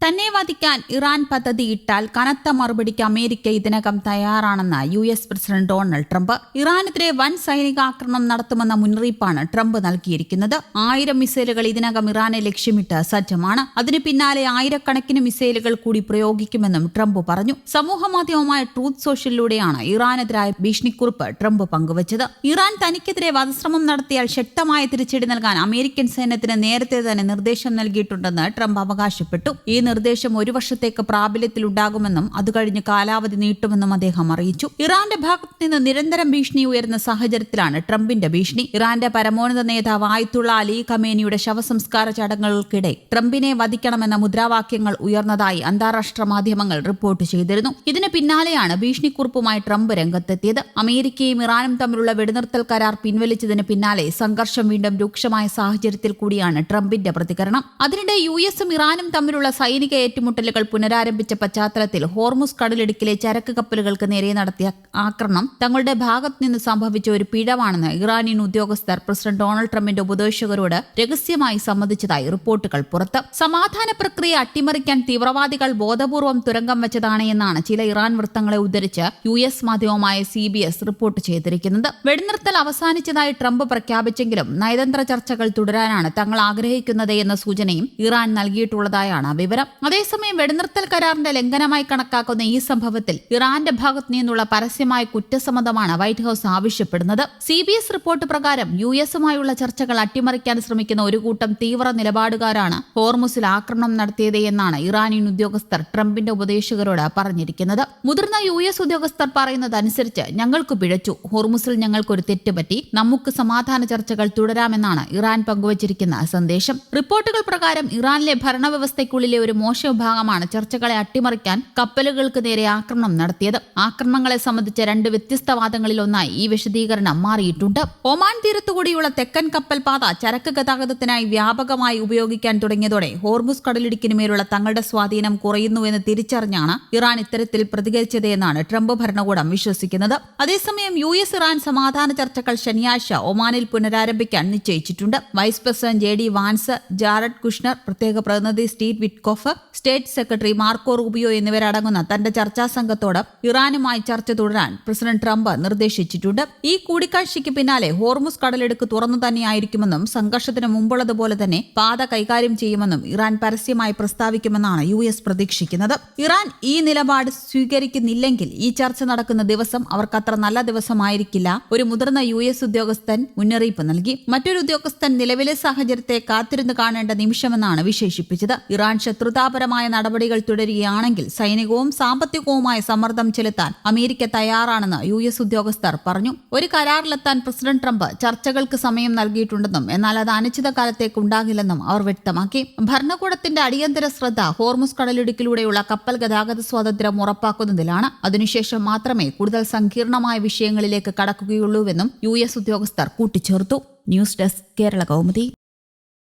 തന്നെ വധിക്കാൻ ഇറാൻ പദ്ധതിയിട്ടാൽ കനത്ത മറുപടിക്ക് അമേരിക്ക ഇതിനകം തയ്യാറാണെന്ന് US പ്രസിഡന്റ് ഡൊണാൾഡ് ട്രംപ്. ഇറാനെതിരെ വൻ സൈനികാക്രമണം നടത്തുമെന്ന മുന്നറിയിപ്പാണ് ട്രംപ് നൽകിയിരിക്കുന്നത്. 1000 മിസൈലുകൾ ഇതിനകം ഇറാനെ ലക്ഷ്യമിട്ട് സജ്ജമാണ്. അതിന് പിന്നാലെ ആയിരക്കണക്കിന് മിസൈലുകൾ കൂടി പ്രയോഗിക്കുമെന്നും ട്രംപ് പറഞ്ഞു. സമൂഹമാധ്യമമായ ട്രൂത്ത് സോഷ്യലിലൂടെയാണ് ഇറാനെതിരായ ഭീഷണിക്കുറിപ്പ് ട്രംപ് പങ്കുവച്ചത്. ഇറാൻ തനിക്കെതിരെ വധശ്രമം നടത്തിയാൽ ശക്തമായ തിരിച്ചടി നൽകാൻ അമേരിക്കൻ സൈന്യത്തിന് നേരത്തെ തന്നെ നിർദ്ദേശം നൽകിയിട്ടുണ്ടെന്ന് ട്രംപ് അവകാശപ്പെട്ടു. ഈ നിർദ്ദേശം 1 വർഷത്തേക്ക് പ്രാബല്യത്തിലുണ്ടാകുമെന്നും അത് കഴിഞ്ഞ് കാലാവധി നീട്ടുമെന്നും അദ്ദേഹം അറിയിച്ചു. ഇറാന്റെ ഭാഗത്തു നിന്ന് നിരന്തരം ഭീഷണി ഉയർന്ന സാഹചര്യത്തിലാണ് ട്രംപിന്റെ ഭീഷണി. ഇറാന്റെ പരമോന്നത നേതാവ് ആയത്തുള്ള അലി ഖമേനിയുടെ ശവസംസ്കാര ചടങ്ങുകൾക്കിടെ ട്രംപിനെ വധിക്കണമെന്ന മുദ്രാവാക്യങ്ങൾ ഉയർന്നതായി അന്താരാഷ്ട്ര മാധ്യമങ്ങൾ റിപ്പോർട്ട് ചെയ്തിരുന്നു. ഇതിന് പിന്നാലെയാണ് ഭീഷണിക്കുറിപ്പുമായി ട്രംപ് രംഗത്തെത്തിയത്. അമേരിക്കയും ഇറാനും തമ്മിലുള്ള വെടിനിർത്തൽ കരാർ പിൻവലിച്ചതിന് പിന്നാലെ സംഘർഷം വീണ്ടും രൂക്ഷമായ സാഹചര്യത്തിൽ കൂടിയാണ് ട്രംപിന്റെ പ്രതികരണം. അതിനിടെ US-ഉം ഇറാനും തമ്മിലുള്ള സൈനിക ഏറ്റുമുട്ടലുകൾ പുനരാരംഭിച്ച പശ്ചാത്തലത്തിൽ ഹോർമുസ് കടലിടുക്കിലെ ചരക്ക് കപ്പലുകൾക്ക് നേരെ നടത്തിയ ആക്രമണം തങ്ങളുടെ ഭാഗത്തു നിന്ന് സംഭവിച്ച ഒരു പിഴവാണെന്ന് ഇറാനിയൻ ഉദ്യോഗസ്ഥർ പ്രസിഡന്റ് ഡൊണാൾഡ് ട്രംപിന്റെ ഉപദേശകരോട് രഹസ്യമായി സമ്മതിച്ചതായി റിപ്പോർട്ടുകൾ പുറത്ത്. സമാധാന പ്രക്രിയ അട്ടിമറിക്കാൻ തീവ്രവാദികൾ ബോധപൂർവം തുരങ്കം വെച്ചതാണ് എന്നാണ് ചില ഇറാൻ വൃത്തങ്ങളെ ഉദ്ധരിച്ച് US മാധ്യമമായ CBS റിപ്പോർട്ട് ചെയ്തിരിക്കുന്നത്. വെടിനിർത്തൽ അവസാനിച്ചതായി ട്രംപ് പ്രഖ്യാപിച്ചെങ്കിലും നയതന്ത്ര ചർച്ചകൾ തുടരാനാണ് തങ്ങൾ ആഗ്രഹിക്കുന്നത് എന്ന സൂചനയും ഇറാൻ നൽകിയിട്ടുള്ളതായാണ് വിവരം. അതേസമയം വെടിനിർത്തൽ കരാറിന്റെ ലംഘനമായി കണക്കാക്കുന്ന ഈ സംഭവത്തിൽ ഇറാന്റെ ഭാഗത്തു നിന്നുള്ള പരസ്യമായ കുറ്റസമ്മതമാണ് വൈറ്റ് ഹൌസ് ആവശ്യപ്പെടുന്നത്. CBS റിപ്പോർട്ട് പ്രകാരം US-ഉമായുള്ള ചർച്ചകൾ അട്ടിമറിക്കാൻ ശ്രമിക്കുന്ന ഒരു കൂട്ടം തീവ്ര നിലപാടുകാരാണ് ഹോർമുസിൽ ആക്രമണം നടത്തിയത് എന്നാണ് ഇറാനിയൻ ഉദ്യോഗസ്ഥർ ട്രംപിന്റെ ഉപദേശകരോട് പറഞ്ഞിരിക്കുന്നത്. മുതിർന്ന US ഉദ്യോഗസ്ഥർ പറയുന്നതനുസരിച്ച് ഞങ്ങൾക്ക് പിഴച്ചു, ഹോർമുസിൽ ഞങ്ങൾക്കൊരു തെറ്റുപറ്റി, നമുക്ക് സമാധാന ചർച്ചകൾ തുടരാമെന്നാണ് ഇറാൻ പങ്കുവച്ചിരിക്കുന്ന സന്ദേശം. റിപ്പോർട്ടുകൾ പ്രകാരം ഇറാനിലെ ഭരണവ്യവസ്ഥയ്ക്കുള്ളിലെ ഒരു മോശ വിഭാഗമാണ് ചർച്ചകളെ അട്ടിമറിക്കാൻ കപ്പലുകൾക്ക് നേരെ ആക്രമണം നടത്തിയത്. ആക്രമണങ്ങളെ സംബന്ധിച്ച 2 വ്യത്യസ്ത വാദങ്ങളിൽ ഒന്നായി ഈ വിശദീകരണം മാറിയിട്ടുണ്ട്. ഒമാൻ തീരത്തുകൂടിയുള്ള തെക്കൻ കപ്പൽ പാത ചരക്ക് ഗതാഗതത്തിനായി വ്യാപകമായി ഉപയോഗിക്കാൻ തുടങ്ങിയതോടെ ഹോർമുസ് കടലിടുക്കിനുമേലുള്ള തങ്ങളുടെ സ്വാധീനം കുറയുന്നുവെന്ന് തിരിച്ചറിഞ്ഞാണ് ഇറാൻ ഇത്തരത്തിൽ പ്രതികരിച്ചത് എന്നാണ് ട്രംപ് ഭരണകൂടം വിശ്വസിക്കുന്നത്. അതേസമയം US ഇറാൻ സമാധാന ചർച്ചകൾ ശനിയാഴ്ച ഒമാനിൽ പുനരാരംഭിക്കാൻ നിശ്ചയിച്ചിട്ടുണ്ട്. Vice president JD Vance, Jared Kushner, പ്രത്യേക പ്രതിനിധി Steve Witkoff, state secretary Marco Rubio എന്നിവരടങ്ങുന്ന തന്റെ ചർച്ചാ സംഘത്തോട് ഇറാനുമായി ചർച്ച തുടരാൻ പ്രസിഡന്റ് ട്രംപ് നിർദ്ദേശിച്ചിട്ടുണ്ട്. ഈ കൂടിക്കാഴ്ചയ്ക്ക് പിന്നാലെ ഹോർമുസ് കടലിടുക്ക് തുറന്നു തന്നെയായിരിക്കുമെന്നും സംഘർഷത്തിന് മുമ്പുള്ളതുപോലെ തന്നെ പാത കൈകാര്യം ചെയ്യുമെന്നും ഇറാൻ പരസ്യമായി പ്രസ്താവിക്കുമെന്നാണ് US പ്രതീക്ഷിക്കുന്നത്. ഇറാൻ ഈ നിലപാട് സ്വീകരിക്കുന്നില്ലെങ്കിൽ ഈ ചർച്ച നടക്കുന്ന ദിവസം അവർക്കത്ര നല്ല ദിവസമായിരിക്കില്ല, ഒരു മുതിർന്ന US ഉദ്യോഗസ്ഥൻ മുന്നറിയിപ്പ് നൽകി. മറ്റൊരു ഉദ്യോഗസ്ഥൻ നിലവിലെ സാഹചര്യത്തെ കാത്തിരുന്ന് കാണേണ്ട നിമിഷമെന്നാണ് വിശേഷിപ്പിച്ചത്. ഇറാൻ ശത്രുതാപരമായ നടപടികൾ തുടരുകയാണെങ്കിൽ സൈനികവും സാമ്പത്തികവുമായ സമ്മർദ്ദം ചെലുത്താൻ അമേരിക്ക തയ്യാറാണെന്ന് US ഉദ്യോഗസ്ഥർ പറഞ്ഞു. ഒരു കരാറിലെത്താൻ പ്രസിഡന്റ് ട്രംപ് ചർച്ചകൾക്ക് സമയം നൽകിയിട്ടുണ്ടെന്നും എന്നാൽ അത് അനിശ്ചിതകാലത്തേക്ക് ഉണ്ടാകില്ലെന്നും അവർ വ്യക്തമാക്കി. ഭരണകൂടത്തിന്റെ അടിയന്തര ശ്രദ്ധ ഹോർമുസ് കടലിടുക്കിലൂടെയുള്ള കപ്പൽ ഗതാഗത സ്വാതന്ത്ര്യം ഉറപ്പാക്കുന്നതിലാണ്. അതിനുശേഷം മാത്രമേ കൂടുതൽ സങ്കീർണമായ വിഷയങ്ങളിലേക്ക് കടക്കുകയുള്ളൂവെന്നും US ഉദ്യോഗസ്ഥർ കൂട്ടിച്ചേർത്തു. News desk, Kerala Kaumudi.